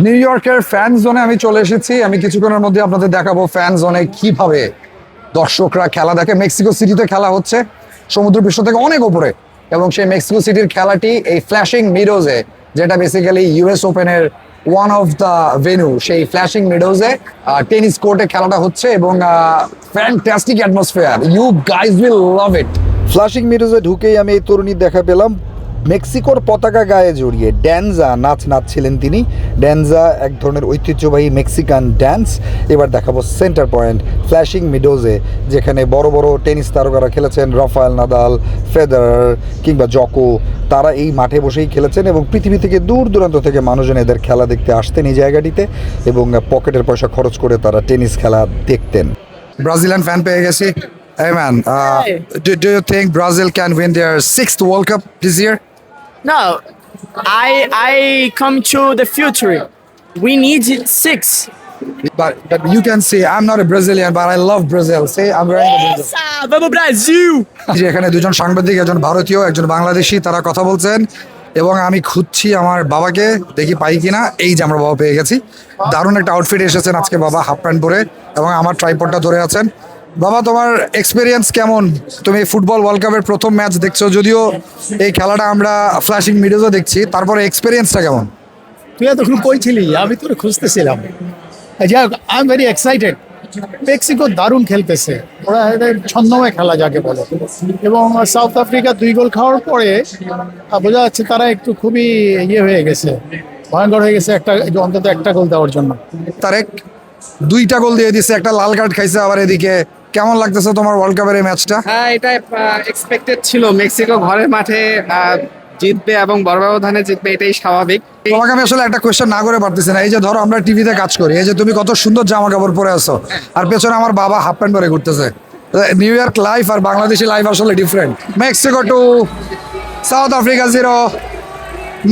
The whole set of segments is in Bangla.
নিউ ইয়র্কের ফ্যান জোনে আমি চলে এসেছি। আমি কিছুক্ষণের মধ্যে আপনাদের দেখাবো ফ্যান জোনে কিভাবে দর্শকরা খেলা দেখে। মেক্সিকো সিটিতে খেলা হচ্ছে সমুদ্র পৃষ্ঠ থেকে অনেক উপরে, এবং সেই মেক্সিকো সিটির খেলাটি এই ফ্ল্যাশিং মিডোজে, যেটা বেসিক্যালি ইউএস ওপেনের ওয়ান অফ দ্য ভেন্যু, সেই ফ্ল্যাশিং মিডোজে টেনিস কোর্টে খেলাটা হচ্ছে, এবং fantastic atmosphere. You guys will love it. Flushing মিরোজে ঢুকেই আমি এই তরুণীর দেখা পেলাম মেক্সিকোর পতাকা গায়ে জড়িয়ে ড্যান্সা নাচ নাচছিলেন তিনি। ড্যান্সা এক ধরনের ঐতিহ্যবাহী মেক্সিকান ড্যান্স। এবার দেখাবো সেন্টার পয়েন্ট ফ্ল্যাশিং মিডোজে, যেখানে বড় বড় টেনিস তারকারা খেলেছেন, রাফায়েল নাদাল, ফেদারার কিংবা জকো। তারা এই মাঠে বসেই খেলেছেন, এবং পৃথিবী থেকে দূর দূরান্ত থেকে মানুষজন এদের খেলা দেখতে আসতেন এই জায়গাটিতে, এবং পকেটের পয়সা খরচ করে তারা টেনিস খেলা দেখতেন। ব্রাজিলিয়ান ফ্যান পেয়ে গেছি। Hey man, do you think Brazil can win their 6th World Cup this year? No, I come to the future. We need six. But you can see I'm not a Brazilian, but I love Brazil. See, I'm wearing the Brazil. Vamos Brasil! যে এখানে দুজন সাংবাদিক, একজন ভারতীয়, একজন বাংলাদেশি, তারা কথা বলছেন, এবং আমি খুঁজছি আমার বাবাকে, দেখি পাই কিনা। এই যে আমরা বাবা পেয়ে গেছি। দারুণ একটা আউটফিট এসেছেন আজকে বাবা, হাফ প্যান্ট পরে, এবং আমার ট্রাইপডটা ধরে আছেন। বাবা, তোমার এক্সপিরিয়েন্স কেমন? তুমি ফুটবল ওয়ার্ল্ড কাপের প্রথম ম্যাচ দেখছো, যদিও এই খেলাটা আমরা ফ্ল্যাশিং মিডিয়াতে দেখছি, তারপরে এক্সপিরিয়েন্সটা কেমন? তুই তখন কই ছিলি? আমি তোর খুঁজতেছিলাম। যাই হোক, I am very excited. Mexico দারুণ খেলতেছে, ওরা এদের ছন্দময় খেলা যাকে বলে, এবং সাউথ আফ্রিকা 2 গোল খাওয়ার পরে বোঝা যাচ্ছে তারা একটু খুবই ইয়ে হয়ে গেছে, ভয়ঙ্কর হয়ে গেছে, অন্তত একটা গোল দেওয়ার জন্য। তারেক 2টা গোল দিয়ে দিছে, একটা লাল কার্ড খাইছে আবার। এদিকে কেমন লাগতেছে তোমার ওয়ার্ল্ড কাপের এই ম্যাচটা? হ্যাঁ, এটা এক্সপেক্টেড ছিল। মেক্সিকো ঘরের মাঠে জিতবে এবং বড় ব্যবধানে জিতবে, এটাই স্বাভাবিক। তোমাকে আমি আসলে একটা কোয়েশ্চেন না করে পারতেছি না। এই যে ধরো আমরা টিভিতে কাজ করি, এই যে তুমি কত সুন্দর জামা কাপড় পরে আছো, আর পেছনে আমার বাবা হাফ প্যান্ট পরে ঘুরতেছে। নিউ ইয়র্ক লাইফ আর বাংলাদেশি লাইফ আসলে different. Mexico 2 South Africa 0।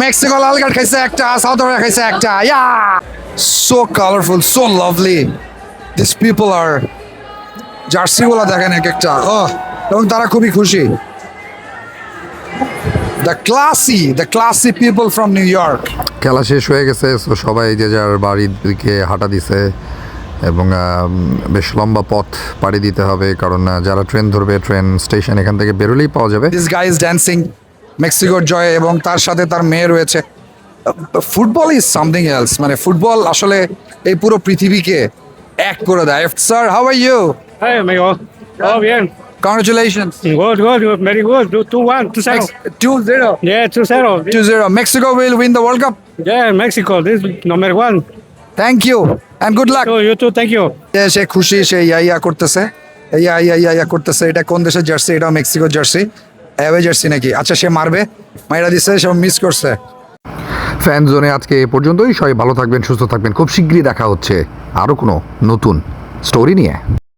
Mexico লাল কার্ড খাইছে একটা, সাউথ আফ্রিকা খাইছে একটা। Yeah, so colourful, so lovely. This people are, জার্সিগুলো দেখেন এক একটা, এবং তারা খুবই খুশি। The classy people from New York. খেলা শেষ হয়ে গেছে, সো সবাই যে যার বাড়ির দিকে হাঁটা দিছে, এবং বেশ লম্বা পথ পাড়ি দিতে হবে, কারণ যারা ট্রেন ধরবে, ট্রেন স্টেশন এখান থেকে বেরোলেই পাওয়া যাবে। This guy is dancing মেক্সিকোর জয়ে, এবং তার সাথে তার মেয়ে রয়েছে। Football is something else. মানে ফুটবল আসলে এই পুরো পৃথিবীকে এক করে দেয়। Sir, how are you? Hey, amigo. Todo bien. Congratulations. Good, good, good. Very good. 2-1, 2-0. 2-0. Yeah, 2-0. 2-0. Mexico will win the World Cup. Yeah, Mexico. This is number one. Thank you and good luck. So, you too. Thank you. সে খুশি, সে ইয়া করতেছে, ইয়া করতেছে। এটা কোন দেশের জার্সি? এটা মেক্সিকোর জার্সি। অ্যাওয়ে জার্সি নাকি? আচ্ছা, সে মারবে, মাইরা দিচ্ছে, সে মিস করছে। ফ্যান জোনে আজকে এ পর্যন্তই। সবাই ভালো থাকবেন, সুস্থ থাকবেন। খুব শীঘ্রই দেখা হচ্ছে আরও কোনো নতুন স্টোরি নিয়ে।